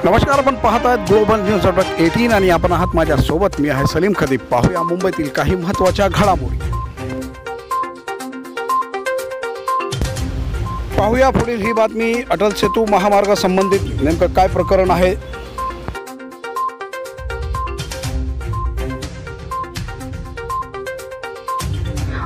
नमस्कार, आपण पाहत आहात ग्लोबल न्यूज 18 आणि आपण आहात माझ्या सोबत. मी आहे सलीम खदीब. पाहूया मुंबईतील काही महत्त्वाच्या घडामोडी. पाहूया पुढील ही बातमी. अटल सेतू महामार्ग संबंधित नेमकं काय प्रकरण आहे.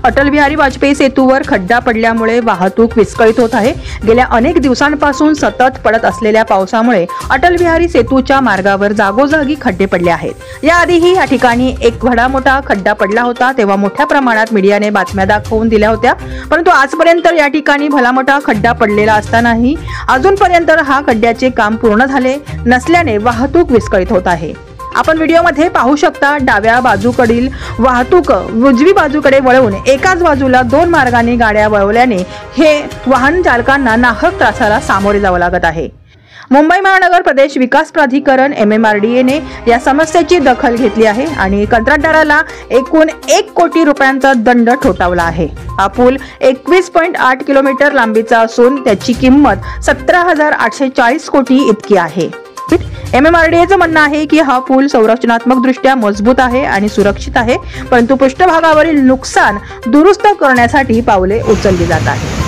अटल बिहारी वाजपेयी सेतूवर खड्डा पडल्यामुळे वाहतूक विस्कळीत होत आहे. गेल्या अनेक दिवसांपासून सतत पडत असलेल्या पावसामुळे अटल बिहारी सेतूच्या मार्गावर जागोजागी खड्डे पडले आहेत. याआधीही या ठिकाणी एक मोठा खड्डा पडला होता, तेव्हा मोठ्या प्रमाणात मीडियाने बातम्या दाखवून दिल्या होत्या. परंतु आजपर्यंत या ठिकाणी भला मोठा खड्डा पडलेला असतानाही अजूनपर्यंत हा खड्ड्याचे काम पूर्ण झाले नसल्याने वाहतूक विस्कळीत होत आहे. आपण व्हिडिओमध्ये पाहू शकता, डाव्या बाजूकडील वाहतूक उजवी बाजूकडे वळवून एकाच बाजूला दोन मार्गाने गाड्या वळवल्याने हे वाहन चालकांना नाहक त्रासाला सामोरे जावं लागत आहे. मुंबई महानगर प्रदेश विकास प्राधिकरण MMRDA ने या समस्येची दखल घेतली आहे आणि कंत्राटदाराला एकूण 1 कोटी रुपयांचा दंड ठोठावला आहे. हा पूल 21.8 किलोमीटर लांबीचा असून त्याची किंमत 17,840 कोटी इतकी आहे. MMRDAचं म्हणणं आहे की हा पूल संरचनात्मक दृष्ट्या मजबूत आहे आणि सुरक्षित आहे, परंतु पृष्ठभागावरील नुकसान दुरुस्त करण्यासाठी पावले उचलली जात आहेत.